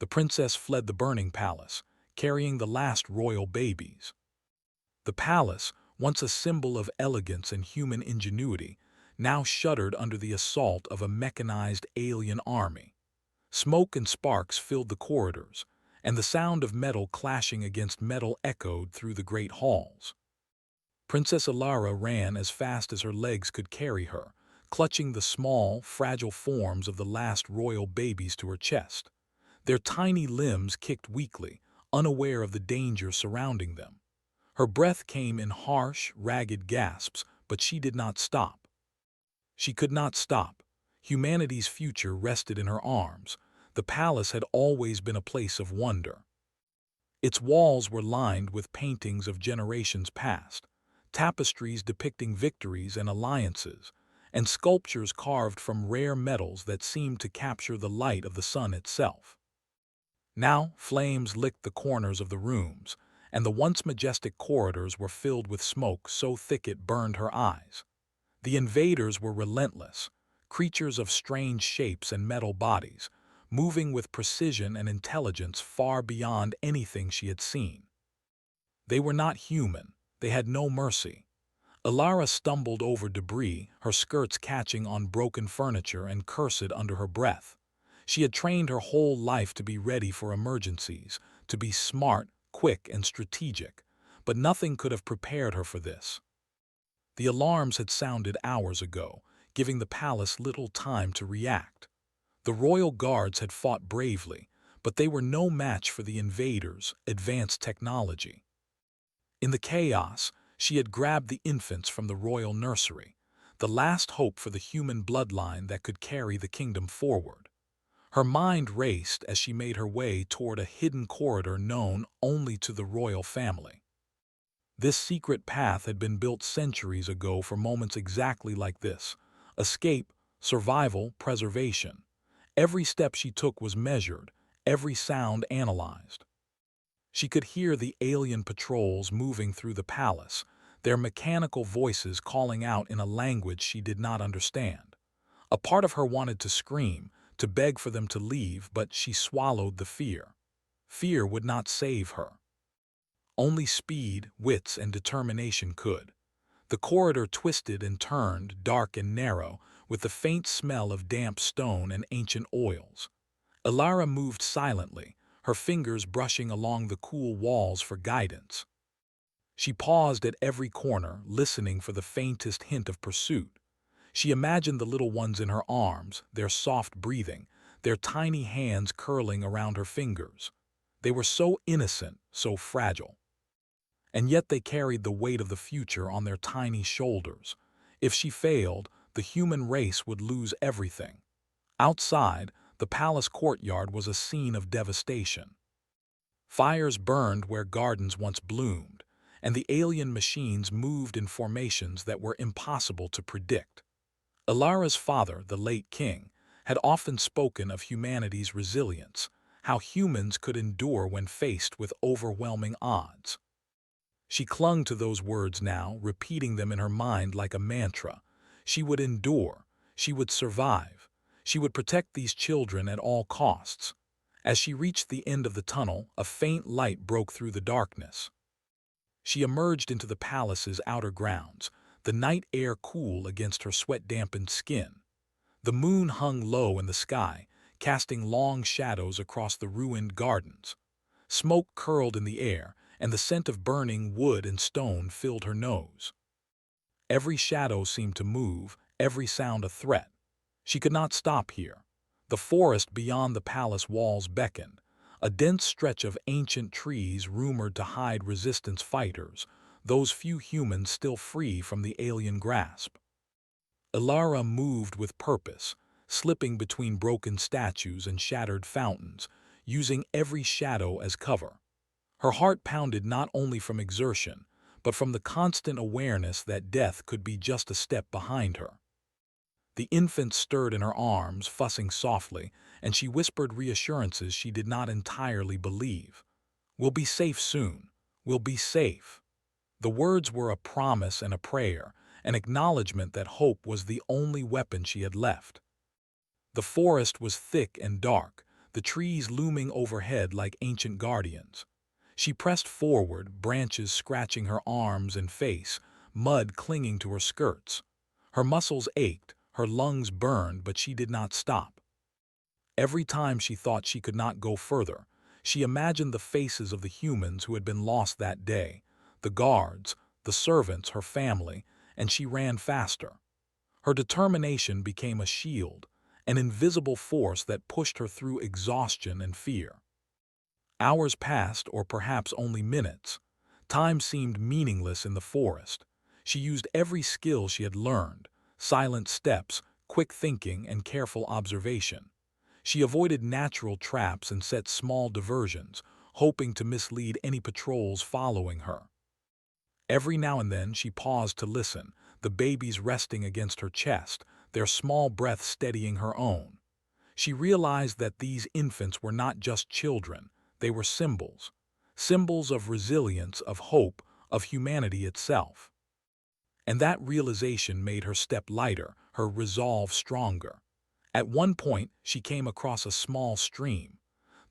The princess fled the burning palace, carrying the last royal babies. The palace, once a symbol of elegance and human ingenuity, now shuddered under the assault of a mechanized alien army. Smoke and sparks filled the corridors, and the sound of metal clashing against metal echoed through the great halls. Princess Alara ran as fast as her legs could carry her, clutching the small, fragile forms of the last royal babies to her chest. Their tiny limbs kicked weakly, unaware of the danger surrounding them. Her breath came in harsh, ragged gasps, but she did not stop. She could not stop. Humanity's future rested in her arms. The palace had always been a place of wonder. Its walls were lined with paintings of generations past, tapestries depicting victories and alliances, and sculptures carved from rare metals that seemed to capture the light of the sun itself. Now, flames licked the corners of the rooms, and the once majestic corridors were filled with smoke so thick it burned her eyes. The invaders were relentless, creatures of strange shapes and metal bodies, moving with precision and intelligence far beyond anything she had seen. They were not human. They had no mercy. Alara stumbled over debris, her skirts catching on broken furniture, and cursed under her breath. She had trained her whole life to be ready for emergencies, to be smart, quick, and strategic, but nothing could have prepared her for this. The alarms had sounded hours ago, giving the palace little time to react. The royal guards had fought bravely, but they were no match for the invaders' advanced technology. In the chaos, she had grabbed the infants from the royal nursery, the last hope for the human bloodline that could carry the kingdom forward. Her mind raced as she made her way toward a hidden corridor known only to the royal family. This secret path had been built centuries ago for moments exactly like this: escape, survival, preservation. Every step she took was measured, every sound analyzed. She could hear the alien patrols moving through the palace, their mechanical voices calling out in a language she did not understand. A part of her wanted to scream, to beg for them to leave, but she swallowed the fear. Fear would not save her. Only speed, wits, and determination could. The corridor twisted and turned, dark and narrow, with the faint smell of damp stone and ancient oils. Alara moved silently, her fingers brushing along the cool walls for guidance. She paused at every corner, listening for the faintest hint of pursuit. She imagined the little ones in her arms, their soft breathing, their tiny hands curling around her fingers. They were so innocent, so fragile. And yet they carried the weight of the future on their tiny shoulders. If she failed, the human race would lose everything. Outside, the palace courtyard was a scene of devastation. Fires burned where gardens once bloomed, and the alien machines moved in formations that were impossible to predict. Alara's father, the late king, had often spoken of humanity's resilience, how humans could endure when faced with overwhelming odds. She clung to those words now, repeating them in her mind like a mantra. She would endure, she would survive, she would protect these children at all costs. As she reached the end of the tunnel, a faint light broke through the darkness. She emerged into the palace's outer grounds, the night air cool against her sweat-dampened skin. The moon hung low in the sky, casting long shadows across the ruined gardens. Smoke curled in the air, and the scent of burning wood and stone filled her nose. Every shadow seemed to move, every sound a threat. She could not stop here. The forest beyond the palace walls beckoned, a dense stretch of ancient trees rumored to hide resistance fighters, those few humans still free from the alien grasp. Alara moved with purpose, slipping between broken statues and shattered fountains, using every shadow as cover. Her heart pounded not only from exertion, but from the constant awareness that death could be just a step behind her. The infant stirred in her arms, fussing softly, and she whispered reassurances she did not entirely believe. "We'll be safe soon. We'll be safe." The words were a promise and a prayer, an acknowledgement that hope was the only weapon she had left. The forest was thick and dark, the trees looming overhead like ancient guardians. She pressed forward, branches scratching her arms and face, mud clinging to her skirts. Her muscles ached, her lungs burned, but she did not stop. Every time she thought she could not go further, she imagined the faces of the humans who had been lost that day, the guards, the servants, her family, and she ran faster. Her determination became a shield, an invisible force that pushed her through exhaustion and fear. Hours passed, or perhaps only minutes. Time seemed meaningless in the forest. She used every skill she had learned: silent steps, quick thinking, and careful observation. She avoided natural traps and set small diversions, hoping to mislead any patrols following her. Every now and then she paused to listen, the babies resting against her chest, their small breaths steadying her own. She realized that these infants were not just children, they were symbols. Symbols of resilience, of hope, of humanity itself. And that realization made her step lighter, her resolve stronger. At one point, she came across a small stream.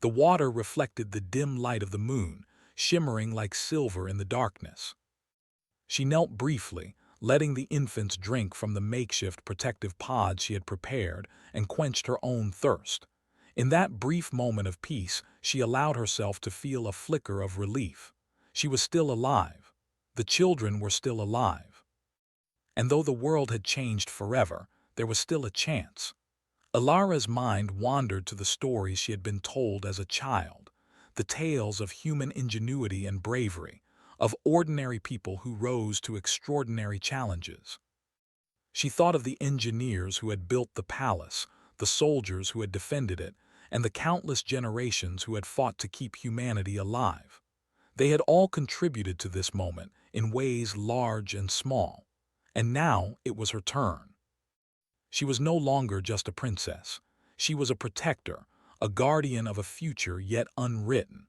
The water reflected the dim light of the moon, shimmering like silver in the darkness. She knelt briefly, letting the infants drink from the makeshift protective pods she had prepared, and quenched her own thirst. In that brief moment of peace, she allowed herself to feel a flicker of relief. She was still alive. The children were still alive. And though the world had changed forever, there was still a chance. Alara's mind wandered to the stories she had been told as a child, the tales of human ingenuity and bravery, of ordinary people who rose to extraordinary challenges. She thought of the engineers who had built the palace, the soldiers who had defended it, and the countless generations who had fought to keep humanity alive. They had all contributed to this moment in ways large and small, and now it was her turn. She was no longer just a princess. She was a protector, a guardian of a future yet unwritten.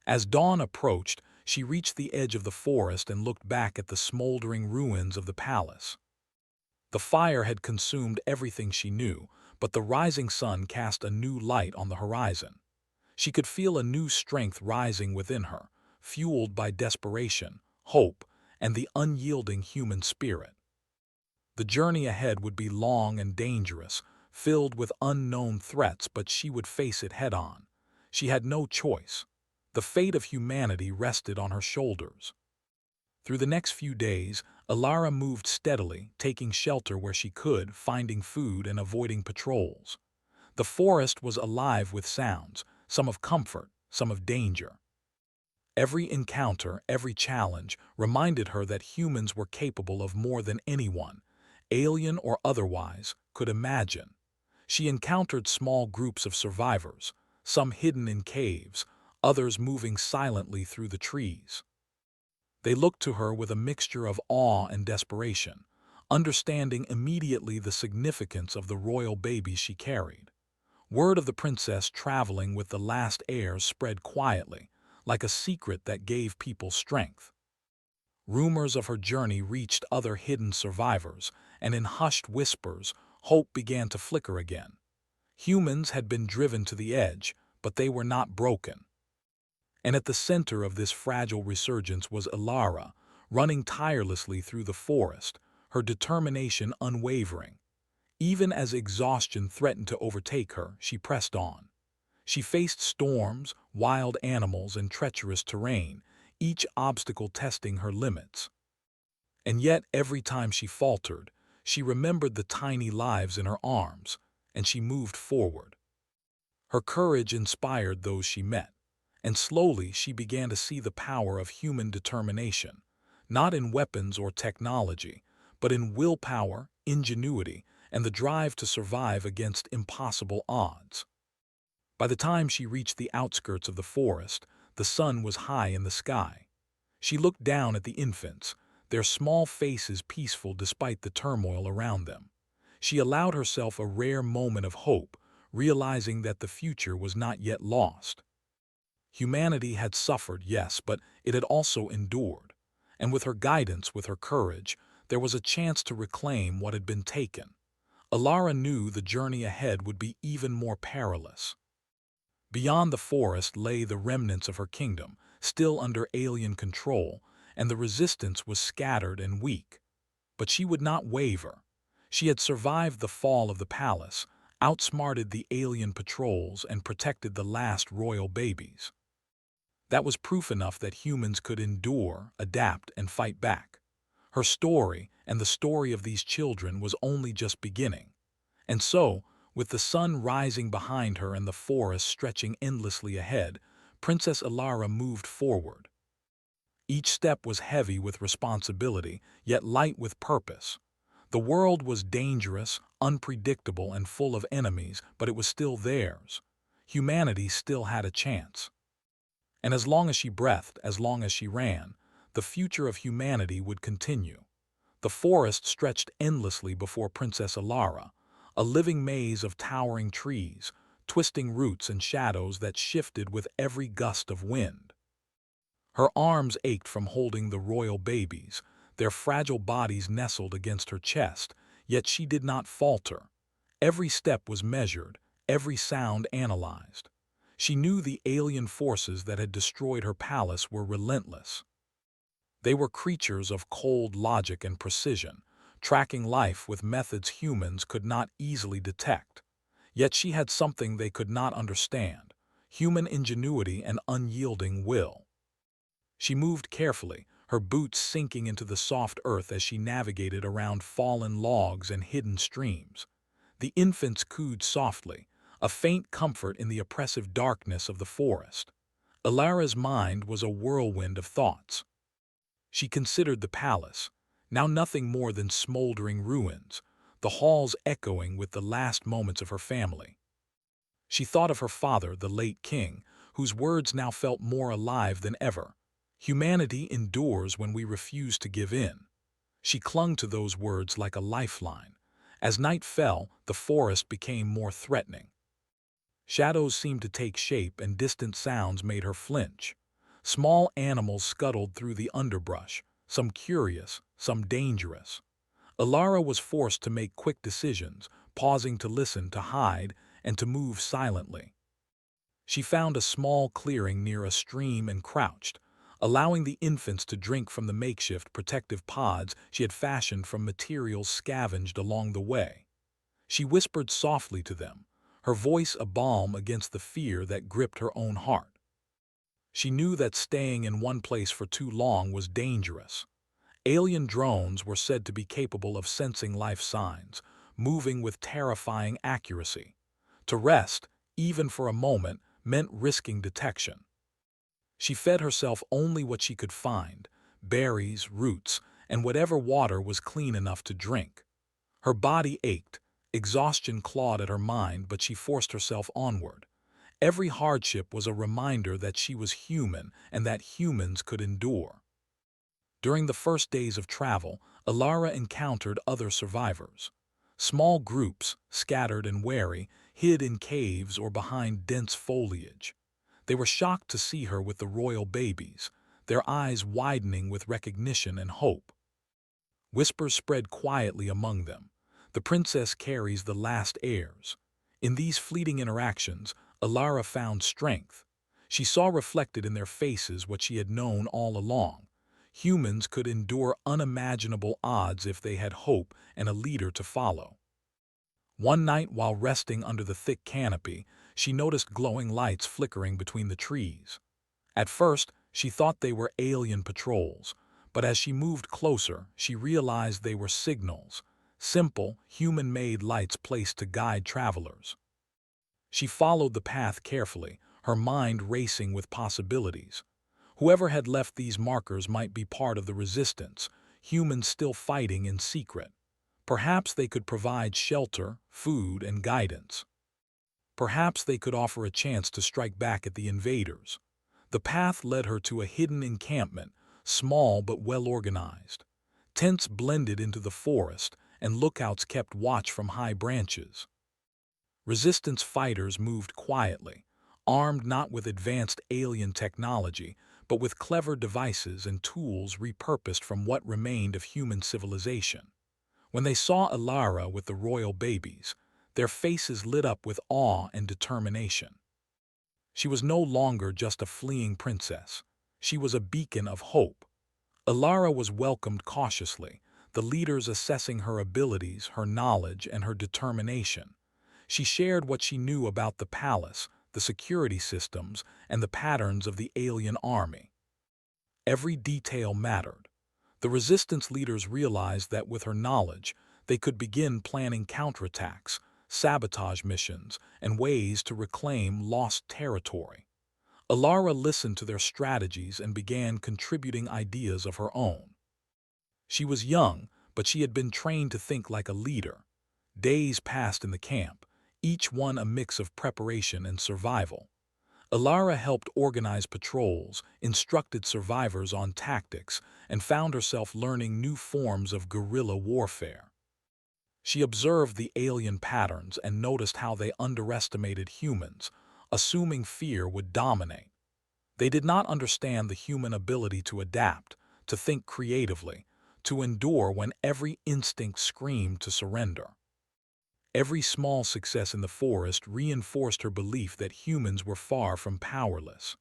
As dawn approached, she reached the edge of the forest and looked back at the smoldering ruins of the palace. The fire had consumed everything she knew, but the rising sun cast a new light on the horizon. She could feel a new strength rising within her, fueled by desperation, hope, and the unyielding human spirit. The journey ahead would be long and dangerous, filled with unknown threats, but she would face it head-on. She had no choice. The fate of humanity rested on her shoulders. Through the next few days, Alara moved steadily, taking shelter where she could, finding food and avoiding patrols. The forest was alive with sounds, some of comfort, some of danger. Every encounter, every challenge, reminded her that humans were capable of more than anyone, alien or otherwise, could imagine. She encountered small groups of survivors, some hidden in caves, others moving silently through the trees. They looked to her with a mixture of awe and desperation, understanding immediately the significance of the royal baby she carried. Word of the princess traveling with the last heirs spread quietly, like a secret that gave people strength. Rumors of her journey reached other hidden survivors, and in hushed whispers, hope began to flicker again. Humans had been driven to the edge, but they were not broken. And at the center of this fragile resurgence was Alara, running tirelessly through the forest, her determination unwavering. Even as exhaustion threatened to overtake her, she pressed on. She faced storms, wild animals, and treacherous terrain, each obstacle testing her limits. And yet, every time she faltered, she remembered the tiny lives in her arms, and she moved forward. Her courage inspired those she met, and slowly she began to see the power of human determination, not in weapons or technology, but in willpower, ingenuity, and the drive to survive against impossible odds. By the time she reached the outskirts of the forest, the sun was high in the sky. She looked down at the infants, their small faces peaceful despite the turmoil around them. She allowed herself a rare moment of hope, realizing that the future was not yet lost. Humanity had suffered, yes, but it had also endured. And with her guidance, with her courage, there was a chance to reclaim what had been taken. Alara knew the journey ahead would be even more perilous. Beyond the forest lay the remnants of her kingdom, still under alien control, and the resistance was scattered and weak. But she would not waver. She had survived the fall of the palace, outsmarted the alien patrols, and protected the last royal babies. That was proof enough that humans could endure, adapt, and fight back. Her story, and the story of these children, was only just beginning. And so, with the sun rising behind her and the forest stretching endlessly ahead, Princess Alara moved forward. Each step was heavy with responsibility, yet light with purpose. The world was dangerous, unpredictable, and full of enemies, but it was still theirs. Humanity still had a chance. And as long as she breathed, as long as she ran, the future of humanity would continue. The forest stretched endlessly before Princess Alara, a living maze of towering trees, twisting roots and shadows that shifted with every gust of wind. Her arms ached from holding the royal babies, their fragile bodies nestled against her chest, yet she did not falter. Every step was measured, every sound analyzed. She knew the alien forces that had destroyed her palace were relentless. They were creatures of cold logic and precision, tracking life with methods humans could not easily detect. Yet she had something they could not understand: human ingenuity and unyielding will. She moved carefully, her boots sinking into the soft earth as she navigated around fallen logs and hidden streams. The infants cooed softly, a faint comfort in the oppressive darkness of the forest. Alara's mind was a whirlwind of thoughts. She considered the palace, now nothing more than smoldering ruins, the halls echoing with the last moments of her family. She thought of her father, the late king, whose words now felt more alive than ever. Humanity endures when we refuse to give in. She clung to those words like a lifeline. As night fell, the forest became more threatening. Shadows seemed to take shape and distant sounds made her flinch. Small animals scuttled through the underbrush, some curious, some dangerous. Alara was forced to make quick decisions, pausing to listen, to hide, and to move silently. She found a small clearing near a stream and crouched, allowing the infants to drink from the makeshift protective pods she had fashioned from materials scavenged along the way. She whispered softly to them, her voice a balm against the fear that gripped her own heart. She knew that staying in one place for too long was dangerous. Alien drones were said to be capable of sensing life signs, moving with terrifying accuracy. To rest, even for a moment, meant risking detection. She fed herself only what she could find: berries, roots, and whatever water was clean enough to drink. Her body ached, exhaustion clawed at her mind, but she forced herself onward. Every hardship was a reminder that she was human and that humans could endure. During the first days of travel, Alara encountered other survivors. Small groups, scattered and wary, hid in caves or behind dense foliage. They were shocked to see her with the royal babies, their eyes widening with recognition and hope. Whispers spread quietly among them. The princess carries the last heirs. In these fleeting interactions, Alara found strength. She saw reflected in their faces what she had known all along. Humans could endure unimaginable odds if they had hope and a leader to follow. One night, while resting under the thick canopy, she noticed glowing lights flickering between the trees. At first, she thought they were alien patrols, but as she moved closer, she realized they were signals, simple, human-made lights placed to guide travelers. She followed the path carefully, her mind racing with possibilities. Whoever had left these markers might be part of the resistance, humans still fighting in secret. Perhaps they could provide shelter, food, and guidance. Perhaps they could offer a chance to strike back at the invaders. The path led her to a hidden encampment, small but well-organized. Tents blended into the forest, and lookouts kept watch from high branches. Resistance fighters moved quietly, armed not with advanced alien technology, but with clever devices and tools repurposed from what remained of human civilization. When they saw Alara with the royal babies, their faces lit up with awe and determination. She was no longer just a fleeing princess. She was a beacon of hope. Alara was welcomed cautiously, the leaders assessing her abilities, her knowledge, and her determination. She shared what she knew about the palace, the security systems, and the patterns of the alien army. Every detail mattered. The resistance leaders realized that with her knowledge, they could begin planning counterattacks, sabotage missions, and ways to reclaim lost territory. Alara listened to their strategies and began contributing ideas of her own. She was young, but she had been trained to think like a leader. Days passed in the camp, each one a mix of preparation and survival. Alara helped organize patrols, instructed survivors on tactics, and found herself learning new forms of guerrilla warfare. She observed the alien patterns and noticed how they underestimated humans, assuming fear would dominate. They did not understand the human ability to adapt, to think creatively, to endure when every instinct screamed to surrender. Every small success in the forest reinforced her belief that humans were far from powerless.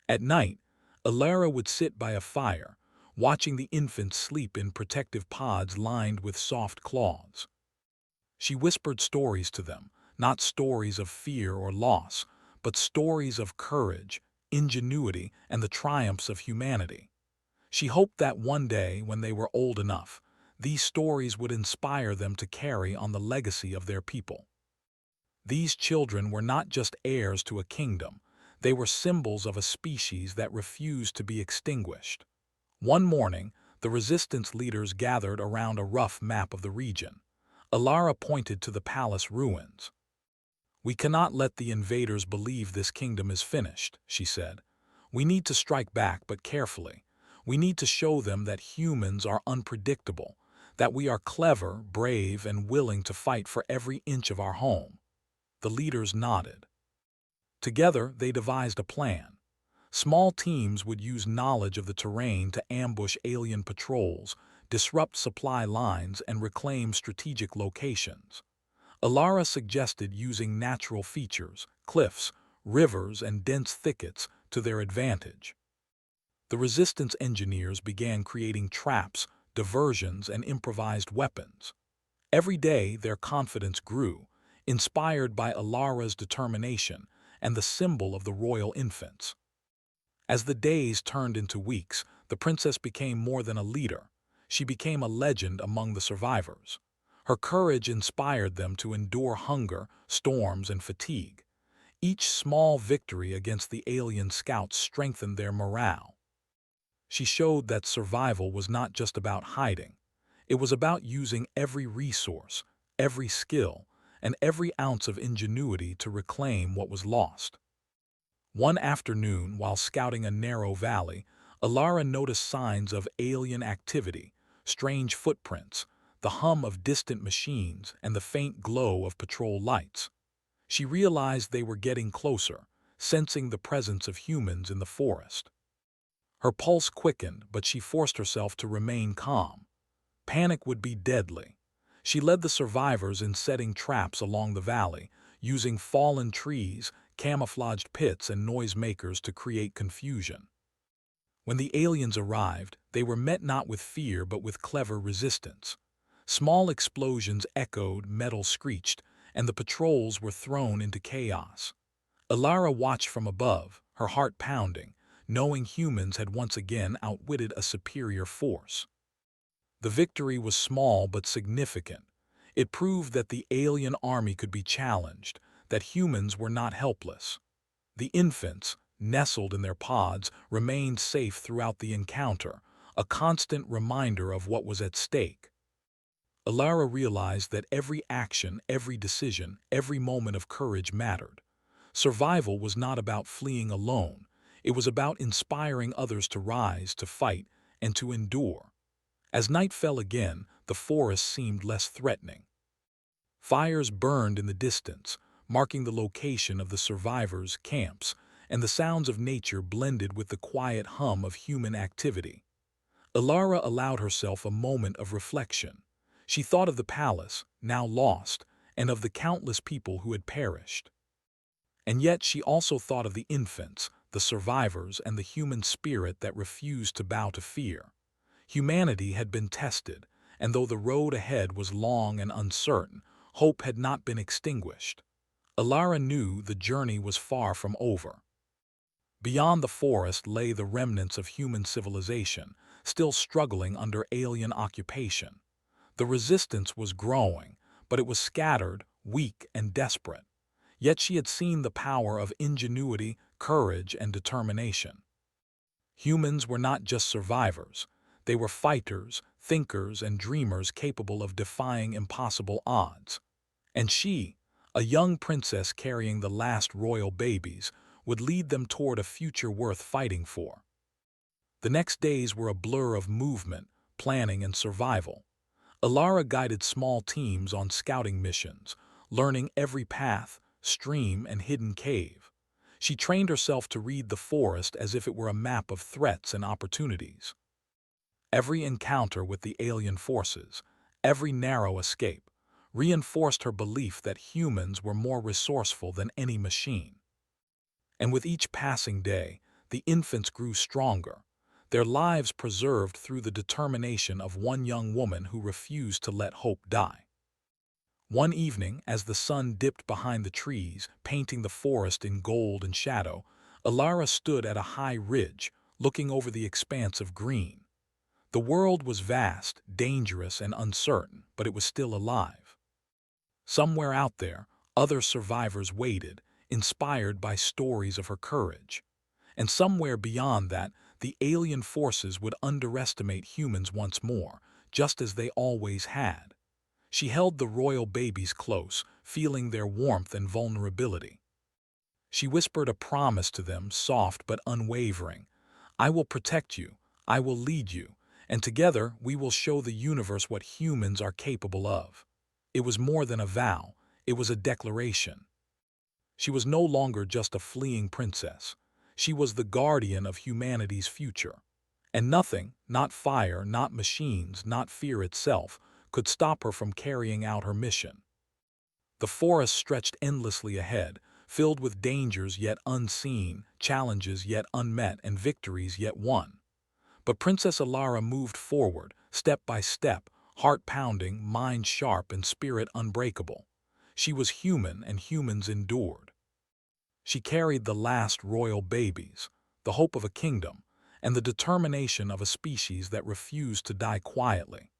At night, Alara would sit by a fire, watching the infants sleep in protective pods lined with soft cloths. She whispered stories to them, not stories of fear or loss, but stories of courage, ingenuity, and the triumphs of humanity. She hoped that one day, when they were old enough, these stories would inspire them to carry on the legacy of their people. These children were not just heirs to a kingdom, they were symbols of a species that refused to be extinguished. One morning, the resistance leaders gathered around a rough map of the region. Alara pointed to the palace ruins. "We cannot let the invaders believe this kingdom is finished," she said. "We need to strike back, but carefully. We need to show them that humans are unpredictable, that we are clever, brave, and willing to fight for every inch of our home." The leaders nodded. Together, they devised a plan. Small teams would use knowledge of the terrain to ambush alien patrols, disrupt supply lines, and reclaim strategic locations. Alara suggested using natural features, cliffs, rivers, and dense thickets to their advantage. The resistance engineers began creating traps, diversions, and improvised weapons. Every day, their confidence grew, inspired by Alara's determination and the symbol of the royal infants. As the days turned into weeks, the princess became more than a leader. She became a legend among the survivors. Her courage inspired them to endure hunger, storms, and fatigue. Each small victory against the alien scouts strengthened their morale. She showed that survival was not just about hiding. It was about using every resource, every skill, and every ounce of ingenuity to reclaim what was lost. One afternoon, while scouting a narrow valley, Alara noticed signs of alien activity, strange footprints, the hum of distant machines, and the faint glow of patrol lights. She realized they were getting closer, sensing the presence of humans in the forest. Her pulse quickened, but she forced herself to remain calm. Panic would be deadly. She led the survivors in setting traps along the valley, using fallen trees, camouflaged pits, and noisemakers to create confusion. When the aliens arrived, they were met not with fear but with clever resistance. Small explosions echoed, metal screeched, and the patrols were thrown into chaos. Alara watched from above, her heart pounding, knowing humans had once again outwitted a superior force. The victory was small but significant. It proved that the alien army could be challenged, that humans were not helpless. The infants, nestled in their pods, remained safe throughout the encounter, a constant reminder of what was at stake. Alara realized that every action, every decision, every moment of courage mattered. Survival was not about fleeing alone. It was about inspiring others to rise, to fight, and to endure. As night fell again, the forest seemed less threatening. Fires burned in the distance, marking the location of the survivors' camps, and the sounds of nature blended with the quiet hum of human activity. Alara allowed herself a moment of reflection. She thought of the palace, now lost, and of the countless people who had perished. And yet she also thought of the infants, the survivors, and the human spirit that refused to bow to fear. Humanity had been tested, and though the road ahead was long and uncertain, hope had not been extinguished. Alara knew the journey was far from over. Beyond the forest lay the remnants of human civilization, still struggling under alien occupation. The resistance was growing, but it was scattered, weak, and desperate. Yet she had seen the power of ingenuity, courage, and determination. Humans were not just survivors. They were fighters, thinkers, and dreamers capable of defying impossible odds. And she, a young princess carrying the last royal babies, would lead them toward a future worth fighting for. The next days were a blur of movement, planning, and survival. Alara guided small teams on scouting missions, learning every path, stream, and hidden cave. She trained herself to read the forest as if it were a map of threats and opportunities. Every encounter with the alien forces, every narrow escape, reinforced her belief that humans were more resourceful than any machine. And with each passing day, the infants grew stronger, their lives preserved through the determination of one young woman who refused to let hope die. One evening, as the sun dipped behind the trees, painting the forest in gold and shadow, Alara stood at a high ridge, looking over the expanse of green. The world was vast, dangerous, and uncertain, but it was still alive. Somewhere out there, other survivors waited, inspired by stories of her courage. And somewhere beyond that, the alien forces would underestimate humans once more, just as they always had. She held the royal babies close, feeling their warmth and vulnerability. She whispered a promise to them, soft but unwavering. "I will protect you, I will lead you, and together we will show the universe what humans are capable of." It was more than a vow, it was a declaration. She was no longer just a fleeing princess. She was the guardian of humanity's future. And nothing, not fire, not machines, not fear itself, could stop her from carrying out her mission. The forest stretched endlessly ahead, filled with dangers yet unseen, challenges yet unmet, and victories yet won. But Princess Alara moved forward, step by step, heart pounding, mind sharp, and spirit unbreakable. She was human, and humans endured. She carried the last royal babies, the hope of a kingdom, and the determination of a species that refused to die quietly.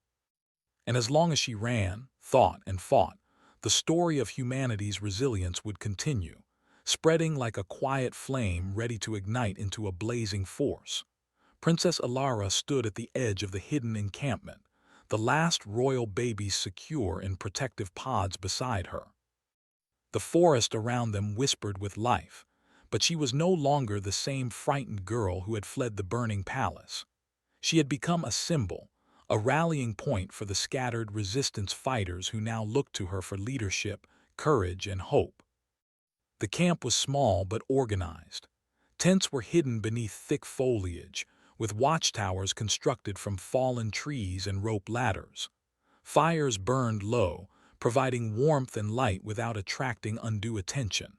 And as long as she ran, thought, and fought, the story of humanity's resilience would continue, spreading like a quiet flame ready to ignite into a blazing force. Princess Alara stood at the edge of the hidden encampment, the last royal babies secure in protective pods beside her. The forest around them whispered with life, but she was no longer the same frightened girl who had fled the burning palace. She had become a symbol, a rallying point for the scattered resistance fighters who now looked to her for leadership, courage, and hope. The camp was small but organized. Tents were hidden beneath thick foliage, with watchtowers constructed from fallen trees and rope ladders. Fires burned low, providing warmth and light without attracting undue attention.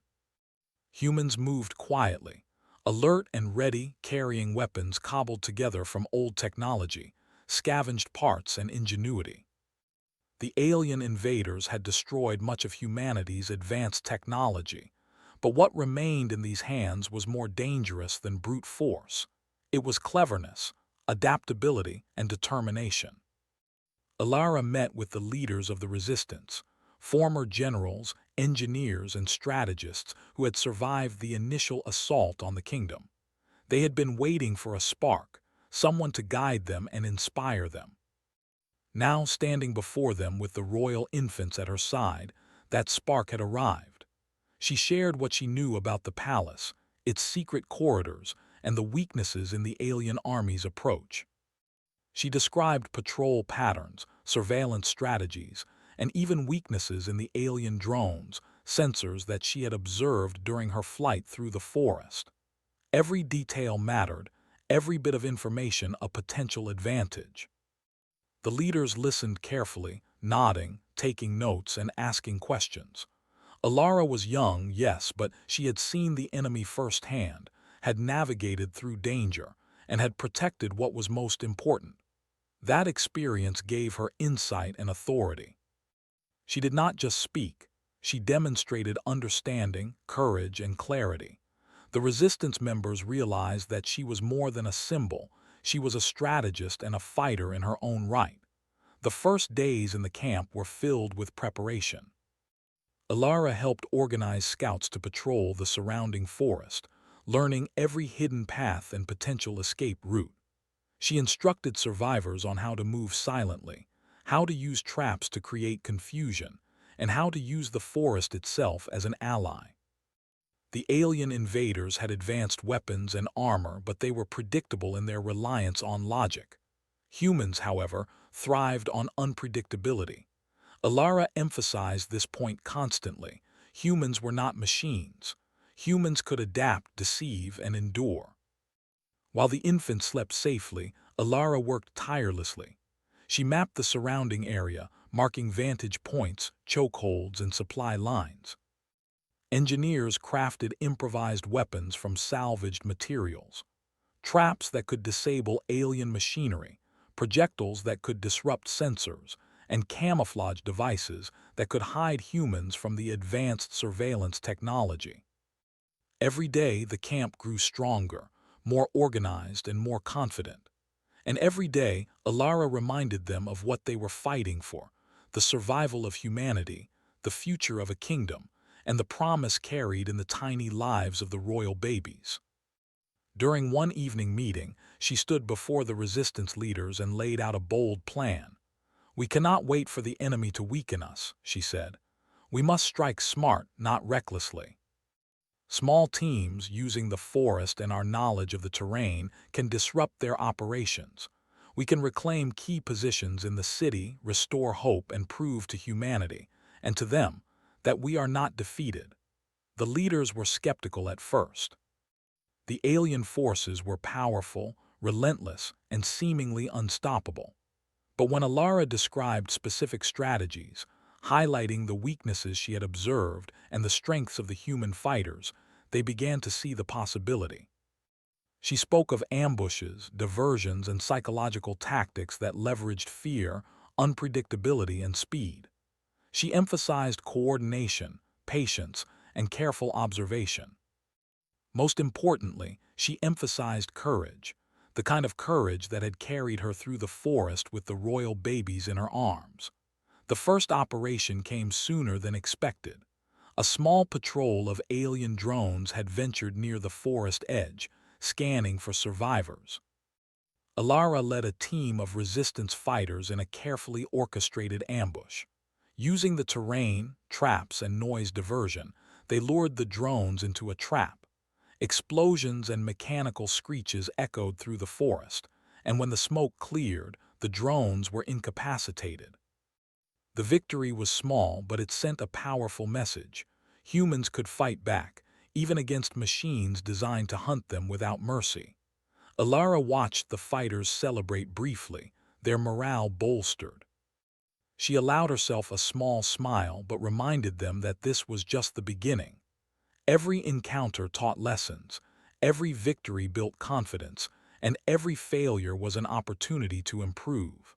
Humans moved quietly, alert and ready, carrying weapons cobbled together from old technology, scavenged parts, and ingenuity. The alien invaders had destroyed much of humanity's advanced technology, but what remained in these hands was more dangerous than brute force. It was cleverness, adaptability, and determination. Alara met with the leaders of the resistance, former generals, engineers, and strategists who had survived the initial assault on the kingdom. They had been waiting for a spark, someone to guide them and inspire them. Now, standing before them with the royal infants at her side, that spark had arrived. She shared what she knew about the palace, its secret corridors, and the weaknesses in the alien army's approach. She described patrol patterns, surveillance strategies, and even weaknesses in the alien drones, sensors that she had observed during her flight through the forest. Every detail mattered, every bit of information a potential advantage. The leaders listened carefully, nodding, taking notes, and asking questions. Alara was young, yes, but she had seen the enemy firsthand, had navigated through danger, and had protected what was most important. That experience gave her insight and authority. She did not just speak, she demonstrated understanding, courage, and clarity. The resistance members realized that she was more than a symbol, she was a strategist and a fighter in her own right. The first days in the camp were filled with preparation. Alara helped organize scouts to patrol the surrounding forest, learning every hidden path and potential escape route. She instructed survivors on how to move silently, how to use traps to create confusion, and how to use the forest itself as an ally. The alien invaders had advanced weapons and armor, but they were predictable in their reliance on logic. Humans, however, thrived on unpredictability. Alara emphasized this point constantly. Humans were not machines. Humans could adapt, deceive, and endure. While the infant slept safely, Alara worked tirelessly. She mapped the surrounding area, marking vantage points, chokeholds, and supply lines. Engineers crafted improvised weapons from salvaged materials, traps that could disable alien machinery, projectiles that could disrupt sensors, and camouflage devices that could hide humans from the advanced surveillance technology. Every day, the camp grew stronger, more organized, and more confident. And every day, Alara reminded them of what they were fighting for: the survival of humanity, the future of a kingdom, and the promise carried in the tiny lives of the royal babies. During one evening meeting, she stood before the resistance leaders and laid out a bold plan. "We cannot wait for the enemy to weaken us," she said. "We must strike smart, not recklessly. Small teams, using the forest and our knowledge of the terrain, can disrupt their operations. We can reclaim key positions in the city, restore hope, and prove to humanity, and to them, that we are not defeated." The leaders were skeptical at first. The alien forces were powerful, relentless, and seemingly unstoppable. But when Alara described specific strategies, highlighting the weaknesses she had observed and the strengths of the human fighters, they began to see the possibility. She spoke of ambushes, diversions, and psychological tactics that leveraged fear, unpredictability, and speed. She emphasized coordination, patience, and careful observation. Most importantly, she emphasized courage, the kind of courage that had carried her through the forest with the royal babies in her arms. The first operation came sooner than expected. A small patrol of alien drones had ventured near the forest edge, scanning for survivors. Alara led a team of resistance fighters in a carefully orchestrated ambush. Using the terrain, traps, and noise diversion, they lured the drones into a trap. Explosions and mechanical screeches echoed through the forest, and when the smoke cleared, the drones were incapacitated. The victory was small, but it sent a powerful message. Humans could fight back, even against machines designed to hunt them without mercy. Alara watched the fighters celebrate briefly, their morale bolstered. She allowed herself a small smile but reminded them that this was just the beginning. Every encounter taught lessons, every victory built confidence, and every failure was an opportunity to improve.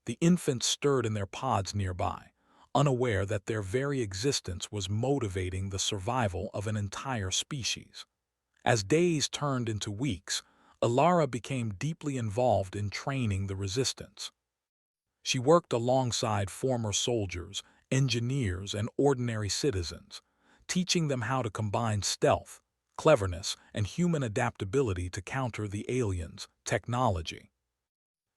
The infants stirred in their pods nearby, unaware that their very existence was motivating the survival of an entire species. As days turned into weeks, Alara became deeply involved in training the resistance. She worked alongside former soldiers, engineers, and ordinary citizens, teaching them how to combine stealth, cleverness, and human adaptability to counter the aliens' technology.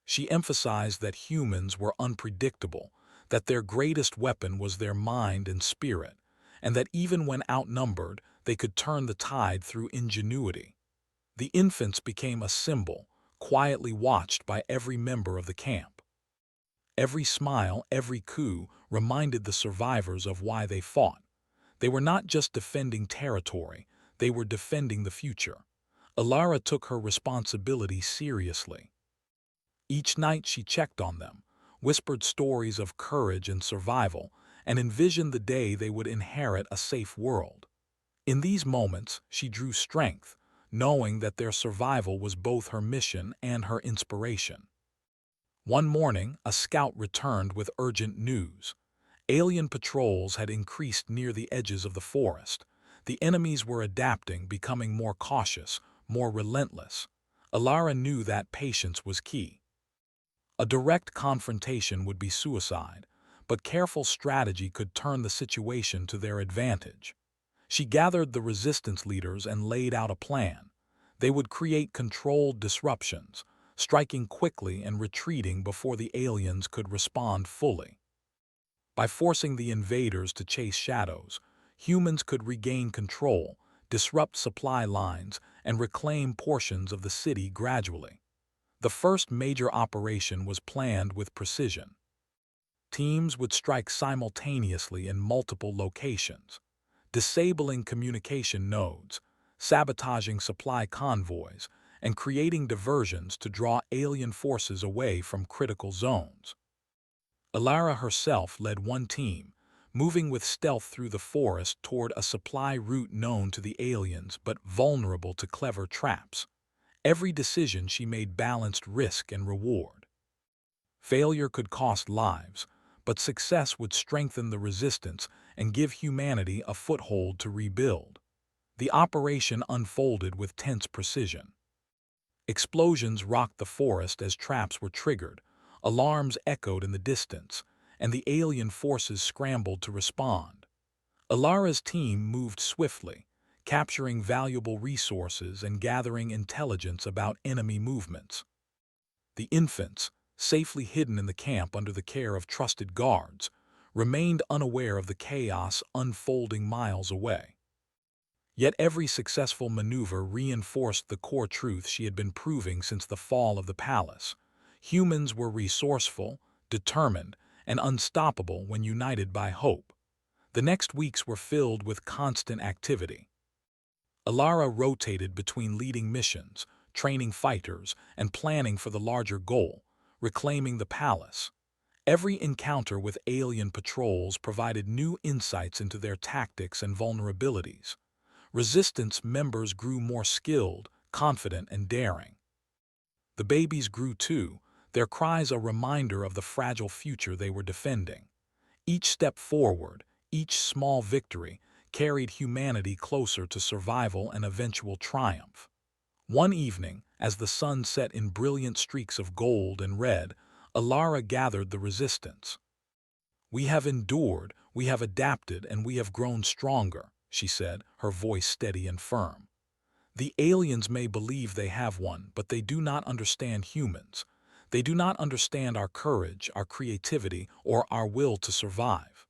She emphasized that humans were unpredictable, that their greatest weapon was their mind and spirit, and that even when outnumbered, they could turn the tide through ingenuity. The infants became a symbol, quietly watched by every member of the camp. Every smile, every coo reminded the survivors of why they fought. They were not just defending territory, they were defending the future. Alara took her responsibility seriously. Each night she checked on them, whispered stories of courage and survival, and envisioned the day they would inherit a safe world. In these moments, she drew strength, knowing that their survival was both her mission and her inspiration. One morning, a scout returned with urgent news. Alien patrols had increased near the edges of the forest. The enemies were adapting, becoming more cautious, more relentless. Alara knew that patience was key. A direct confrontation would be suicide, but careful strategy could turn the situation to their advantage. She gathered the resistance leaders and laid out a plan. They would create controlled disruptions, striking quickly and retreating before the aliens could respond fully. By forcing the invaders to chase shadows, humans could regain control, disrupt supply lines, and reclaim portions of the city gradually. The first major operation was planned with precision. Teams would strike simultaneously in multiple locations, disabling communication nodes, sabotaging supply convoys, and creating diversions to draw alien forces away from critical zones. Alara herself led one team, moving with stealth through the forest toward a supply route known to the aliens but vulnerable to clever traps. Every decision she made balanced risk and reward. Failure could cost lives, but success would strengthen the resistance and give humanity a foothold to rebuild. The operation unfolded with tense precision. Explosions rocked the forest as traps were triggered, alarms echoed in the distance, and the alien forces scrambled to respond. Alara's team moved swiftly, capturing valuable resources and gathering intelligence about enemy movements. The infants, safely hidden in the camp under the care of trusted guards, remained unaware of the chaos unfolding miles away. Yet every successful maneuver reinforced the core truth she had been proving since the fall of the palace. Humans were resourceful, determined, and unstoppable when united by hope. The next weeks were filled with constant activity. Alara rotated between leading missions, training fighters, and planning for the larger goal, reclaiming the palace. Every encounter with alien patrols provided new insights into their tactics and vulnerabilities. Resistance members grew more skilled, confident, and daring. The babies grew too, their cries a reminder of the fragile future they were defending. Each step forward, each small victory, carried humanity closer to survival and eventual triumph. One evening, as the sun set in brilliant streaks of gold and red, Alara gathered the resistance. "We have endured, we have adapted, and we have grown stronger," she said, her voice steady and firm. "The aliens may believe they have won, but they do not understand humans. They do not understand our courage, our creativity, or our will to survive.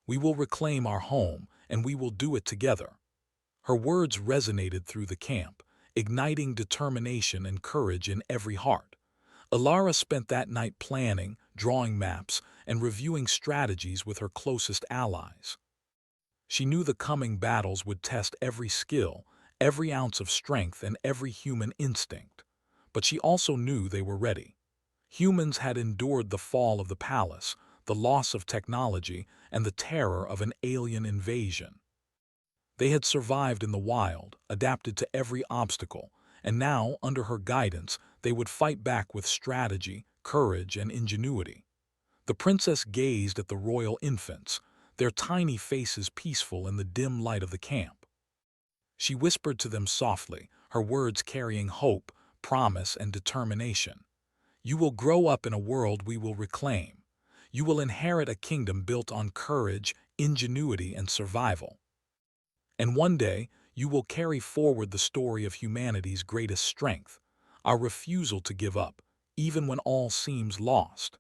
We will reclaim our home, and we will do it together." Her words resonated through the camp, igniting determination and courage in every heart. Alara spent that night planning, drawing maps, and reviewing strategies with her closest allies. She knew the coming battles would test every skill, every ounce of strength, and every human instinct. But she also knew they were ready. Humans had endured the fall of the palace, the loss of technology, and the terror of an alien invasion. They had survived in the wild, adapted to every obstacle, and now, under her guidance, they would fight back with strategy, courage, and ingenuity. The princess gazed at the royal infants, their tiny faces peaceful in the dim light of the camp. She whispered to them softly, her words carrying hope, promise, and determination. "You will grow up in a world we will reclaim. You will inherit a kingdom built on courage, ingenuity, and survival. And one day, you will carry forward the story of humanity's greatest strength, our refusal to give up, even when all seems lost."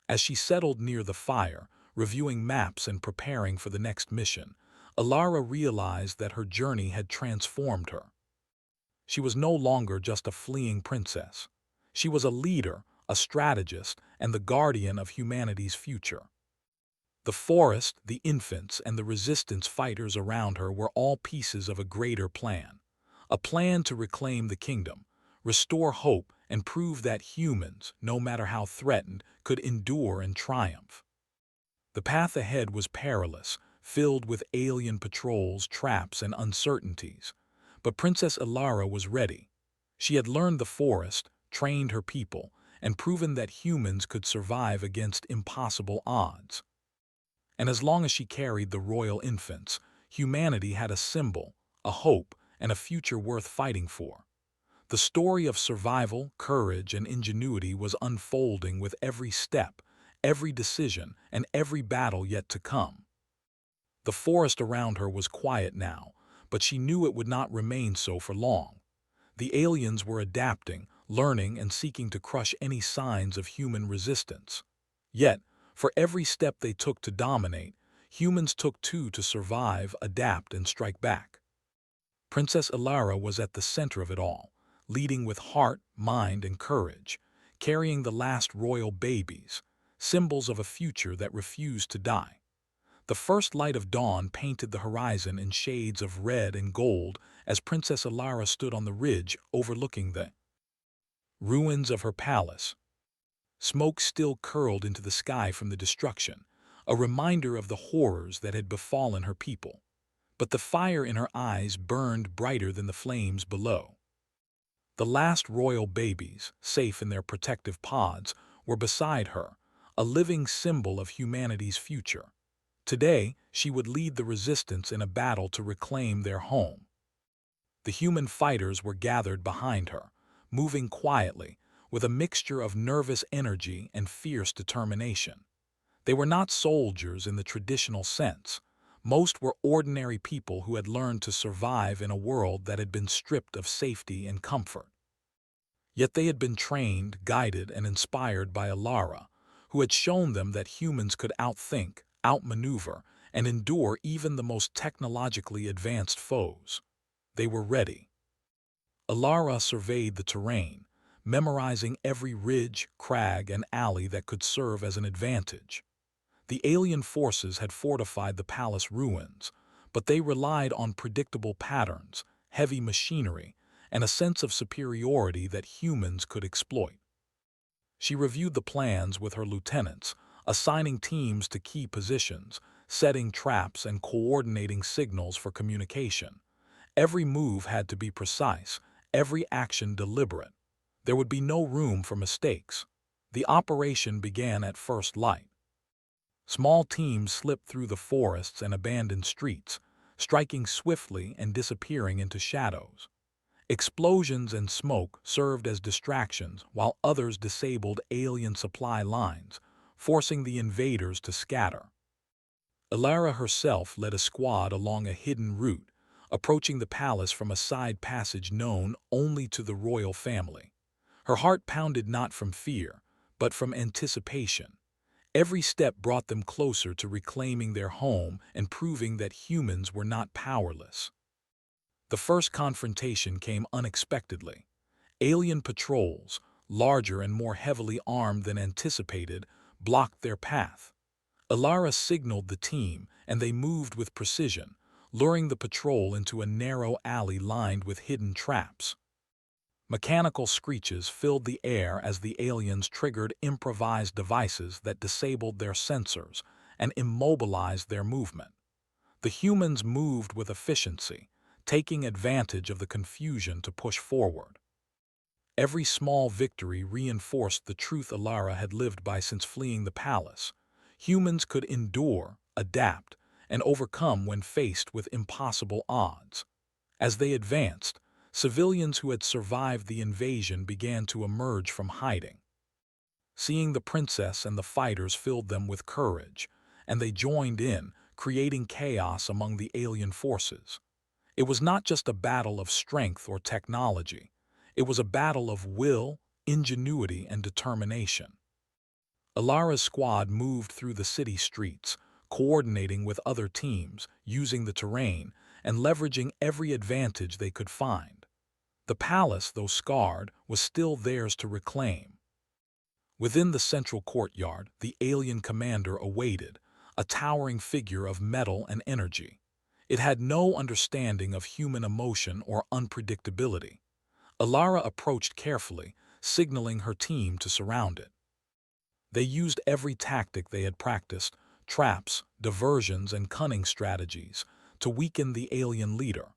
As she settled near the fire, reviewing maps and preparing for the next mission, Alara realized that her journey had transformed her. She was no longer just a fleeing princess. She was a leader, a strategist, and the guardian of humanity's future. The forest, the infants, and the resistance fighters around her were all pieces of a greater plan. A plan to reclaim the kingdom, restore hope, and prove that humans, no matter how threatened, could endure and triumph. The path ahead was perilous, filled with alien patrols, traps, and uncertainties. But Princess Ilara was ready. She had learned the forest, trained her people, and proven that humans could survive against impossible odds. And as long as she carried the royal infants, humanity had a symbol, a hope, and a future worth fighting for. The story of survival, courage, and ingenuity was unfolding with every step, every decision, and every battle yet to come. The forest around her was quiet now, but she knew it would not remain so for long. The aliens were adapting, learning, and seeking to crush any signs of human resistance. Yet, for every step they took to dominate, humans took two to survive, adapt, and strike back. Princess Ilara was at the center of it all, leading with heart, mind, and courage, carrying the last royal babies, symbols of a future that refused to die. The first light of dawn painted the horizon in shades of red and gold as Princess Ilara stood on the ridge overlooking the ruins of her palace. Smoke still curled into the sky from the destruction, a reminder of the horrors that had befallen her people. But the fire in her eyes burned brighter than the flames below. The last royal babies, safe in their protective pods, were beside her, a living symbol of humanity's future. Today, she would lead the resistance in a battle to reclaim their home. The human fighters were gathered behind her, moving quietly, with a mixture of nervous energy and fierce determination. They were not soldiers in the traditional sense. Most were ordinary people who had learned to survive in a world that had been stripped of safety and comfort. Yet they had been trained, guided, and inspired by Ilara, who had shown them that humans could outthink, outmaneuver, and endure even the most technologically advanced foes. They were ready. Ilara surveyed the terrain, memorizing every ridge, crag, and alley that could serve as an advantage. The alien forces had fortified the palace ruins, but they relied on predictable patterns, heavy machinery, and a sense of superiority that humans could exploit. She reviewed the plans with her lieutenants, assigning teams to key positions, setting traps, and coordinating signals for communication. Every move had to be precise, every action deliberate. There would be no room for mistakes. The operation began at first light. Small teams slipped through the forests and abandoned streets, striking swiftly and disappearing into shadows. Explosions and smoke served as distractions while others disabled alien supply lines, forcing the invaders to scatter. Ilara herself led a squad along a hidden route, approaching the palace from a side passage known only to the royal family. Her heart pounded not from fear, but from anticipation. Every step brought them closer to reclaiming their home and proving that humans were not powerless. The first confrontation came unexpectedly. Alien patrols, larger and more heavily armed than anticipated, blocked their path. Ilara signaled the team, and they moved with precision, luring the patrol into a narrow alley lined with hidden traps. Mechanical screeches filled the air as the aliens triggered improvised devices that disabled their sensors and immobilized their movement. The humans moved with efficiency, taking advantage of the confusion to push forward. Every small victory reinforced the truth Ilara had lived by since fleeing the palace. Humans could endure, adapt, and overcome when faced with impossible odds. As they advanced, civilians who had survived the invasion began to emerge from hiding. Seeing the princess and the fighters filled them with courage, and they joined in, creating chaos among the alien forces. It was not just a battle of strength or technology. It was a battle of will, ingenuity, and determination. Ilara's squad moved through the city streets, coordinating with other teams, using the terrain, and leveraging every advantage they could find. The palace, though scarred, was still theirs to reclaim. Within the central courtyard, the alien commander awaited, a towering figure of metal and energy. It had no understanding of human emotion or unpredictability. Ilara approached carefully, signaling her team to surround it. They used every tactic they had practiced, traps, diversions, and cunning strategies to weaken the alien leader.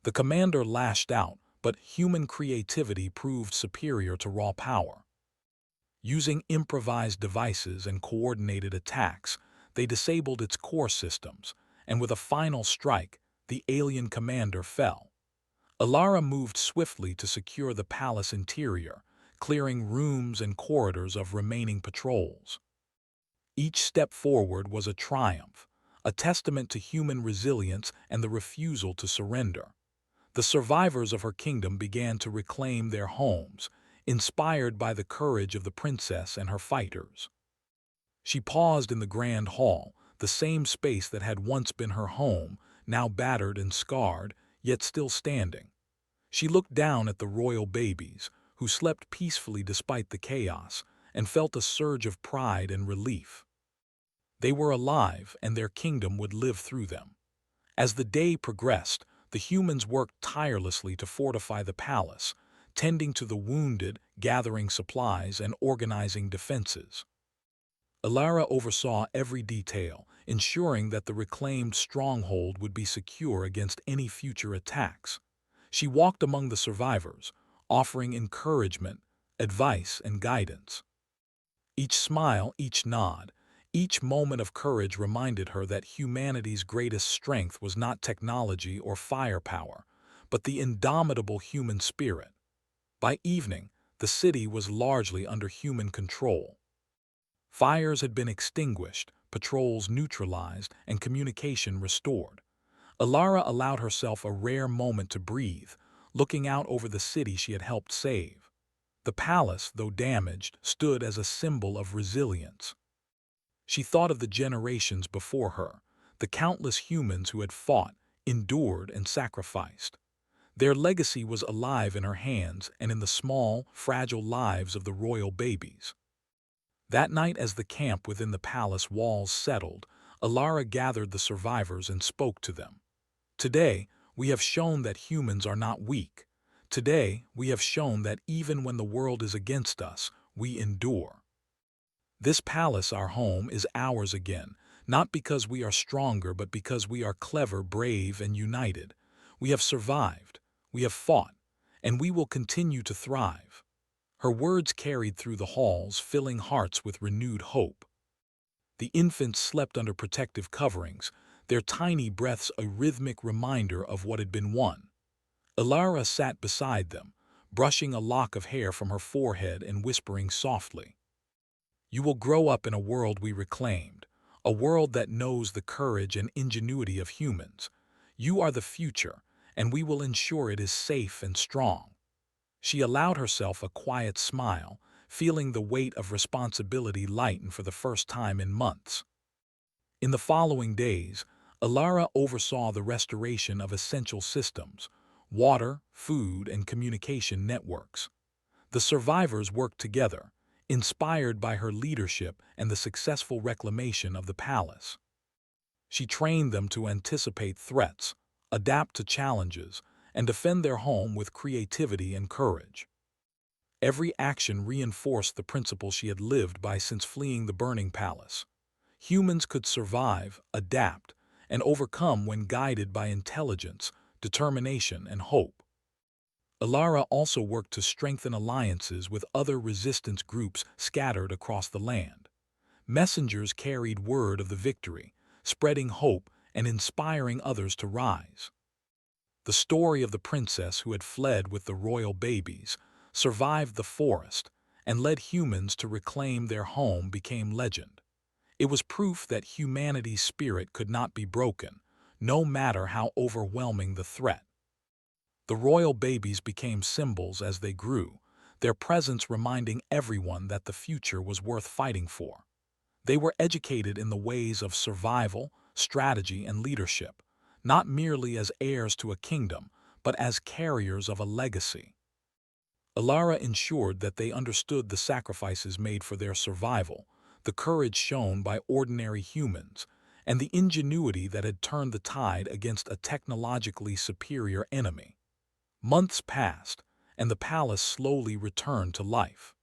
The commander lashed out, but human creativity proved superior to raw power. Using improvised devices and coordinated attacks, they disabled its core systems, and with a final strike, the alien commander fell. Alara moved swiftly to secure the palace interior, clearing rooms and corridors of remaining patrols. Each step forward was a triumph, a testament to human resilience and the refusal to surrender. The survivors of her kingdom began to reclaim their homes, inspired by the courage of the princess and her fighters. She paused in the grand hall, the same space that had once been her home, now battered and scarred, yet still standing. She looked down at the royal babies, who slept peacefully despite the chaos, and felt a surge of pride and relief. They were alive, and their kingdom would live through them. As the day progressed, the humans worked tirelessly to fortify the palace, tending to the wounded, gathering supplies, and organizing defenses. Alara oversaw every detail, ensuring that the reclaimed stronghold would be secure against any future attacks. She walked among the survivors, offering encouragement, advice, and guidance. Each smile, each nod, each moment of courage reminded her that humanity's greatest strength was not technology or firepower, but the indomitable human spirit. By evening, the city was largely under human control. Fires had been extinguished, patrols neutralized, and communication restored. Alara allowed herself a rare moment to breathe, looking out over the city she had helped save. The palace, though damaged, stood as a symbol of resilience. She thought of the generations before her, the countless humans who had fought, endured, and sacrificed. Their legacy was alive in her hands and in the small, fragile lives of the royal babies. That night, as the camp within the palace walls settled, Alara gathered the survivors and spoke to them. Today, we have shown that humans are not weak. Today, we have shown that even when the world is against us, we endure. This palace, our home, is ours again, not because we are stronger, but because we are clever, brave, and united. We have survived, we have fought, and we will continue to thrive. Her words carried through the halls, filling hearts with renewed hope. The infants slept under protective coverings, their tiny breaths a rhythmic reminder of what had been won. Alara sat beside them, brushing a lock of hair from her forehead and whispering softly, "You will grow up in a world we reclaimed, a world that knows the courage and ingenuity of humans. You are the future, and we will ensure it is safe and strong." She allowed herself a quiet smile, feeling the weight of responsibility lighten for the first time in months. In the following days, Alara oversaw the restoration of essential systems, water, food, and communication networks. The survivors worked together, inspired by her leadership and the successful reclamation of the palace. She trained them to anticipate threats, adapt to challenges, and defend their home with creativity and courage. Every action reinforced the principle she had lived by since fleeing the burning palace. Humans could survive, adapt, and overcome when guided by intelligence, determination, and hope. Alara also worked to strengthen alliances with other resistance groups scattered across the land. Messengers carried word of the victory, spreading hope and inspiring others to rise. The story of the princess who had fled with the royal babies, survived the forest, and led humans to reclaim their home became legend. It was proof that humanity's spirit could not be broken, no matter how overwhelming the threat. The royal babies became symbols as they grew, their presence reminding everyone that the future was worth fighting for. They were educated in the ways of survival, strategy, and leadership, not merely as heirs to a kingdom, but as carriers of a legacy. Alara ensured that they understood the sacrifices made for their survival, the courage shown by ordinary humans, and the ingenuity that had turned the tide against a technologically superior enemy. Months passed, and the palace slowly returned to life.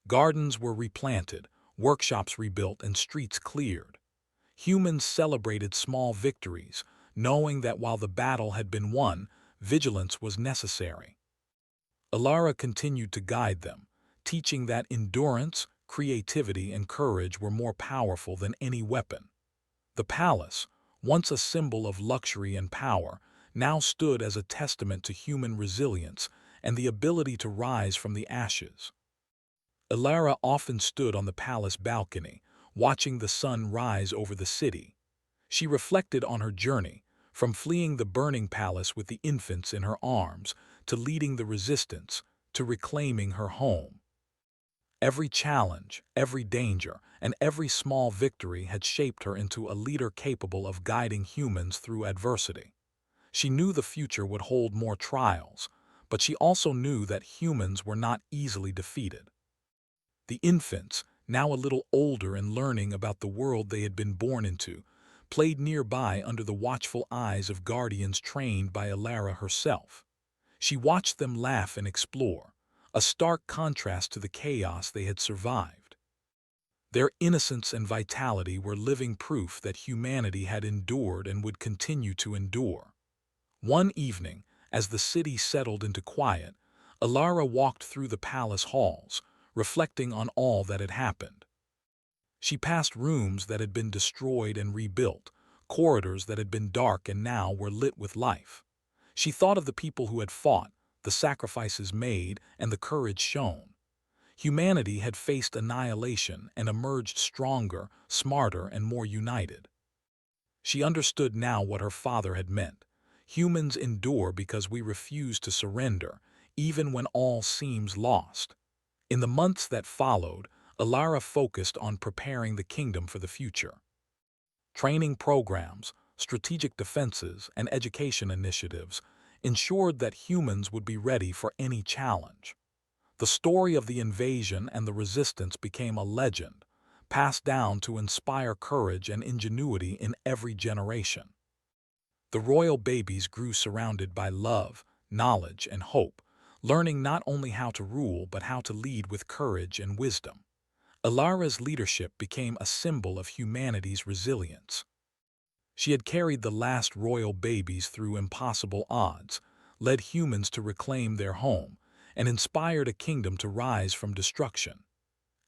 Gardens were replanted, workshops rebuilt, and streets cleared. Humans celebrated small victories, knowing that while the battle had been won, vigilance was necessary. Alara continued to guide them, teaching that endurance, creativity, and courage were more powerful than any weapon. The palace, once a symbol of luxury and power, now stood as a testament to human resilience and the ability to rise from the ashes. Alara often stood on the palace balcony, watching the sun rise over the city. She reflected on her journey, from fleeing the burning palace with the infants in her arms, to leading the resistance, to reclaiming her home. Every challenge, every danger, and every small victory had shaped her into a leader capable of guiding humans through adversity. She knew the future would hold more trials, but she also knew that humans were not easily defeated. The infants, now a little older and learning about the world they had been born into, played nearby under the watchful eyes of guardians trained by Alara herself. She watched them laugh and explore, a stark contrast to the chaos they had survived. Their innocence and vitality were living proof that humanity had endured and would continue to endure. One evening, as the city settled into quiet, Alara walked through the palace halls, reflecting on all that had happened. She passed rooms that had been destroyed and rebuilt, corridors that had been dark and now were lit with life. She thought of the people who had fought, the sacrifices made, and the courage shown. Humanity had faced annihilation and emerged stronger, smarter, and more united. She understood now what her father had meant. Humans endure because we refuse to surrender, even when all seems lost. In the months that followed, Alara focused on preparing the kingdom for the future. Training programs, strategic defenses, and education initiatives ensured that humans would be ready for any challenge. The story of the invasion and the resistance became a legend, passed down to inspire courage and ingenuity in every generation. The royal babies grew surrounded by love, knowledge, and hope, learning not only how to rule but how to lead with courage and wisdom. Alara's leadership became a symbol of humanity's resilience. She had carried the last royal babies through impossible odds, led humans to reclaim their home, and inspired a kingdom to rise from destruction.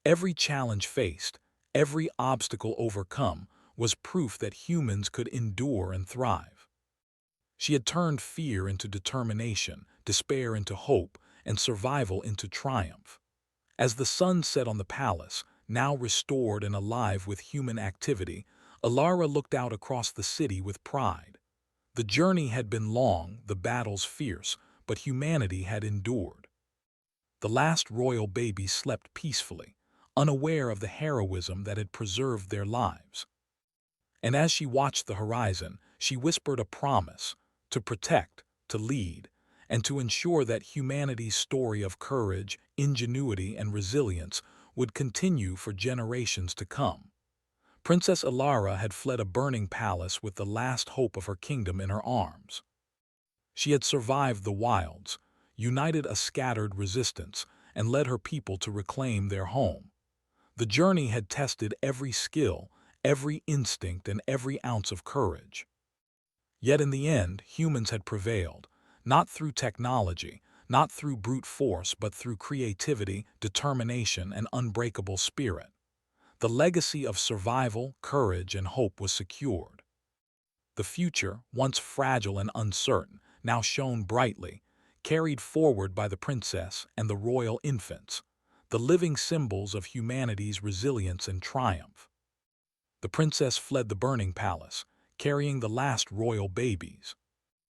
Every challenge faced, every obstacle overcome, was proof that humans could endure and thrive. She had turned fear into determination, despair into hope, and survival into triumph. As the sun set on the palace, now restored and alive with human activity, Alara looked out across the city with pride. The journey had been long, the battles fierce, but humanity had endured. The last royal babies slept peacefully, unaware of the heroism that had preserved their lives. And as she watched the horizon, she whispered a promise: to protect, to lead, and to ensure that humanity's story of courage, ingenuity, and resilience would continue for generations to come. Princess Alara had fled a burning palace with the last hope of her kingdom in her arms. She had survived the wilds, united a scattered resistance, and led her people to reclaim their home. The journey had tested every skill, every instinct, and every ounce of courage. Yet in the end, humans had prevailed, not through technology, not through brute force, but through creativity, determination, and unbreakable spirit. The legacy of survival, courage, and hope was secured. The future, once fragile and uncertain, now shone brightly, carried forward by the princess and the royal infants, the living symbols of humanity's resilience and triumph. The princess fled the burning palace, carrying the last royal babies.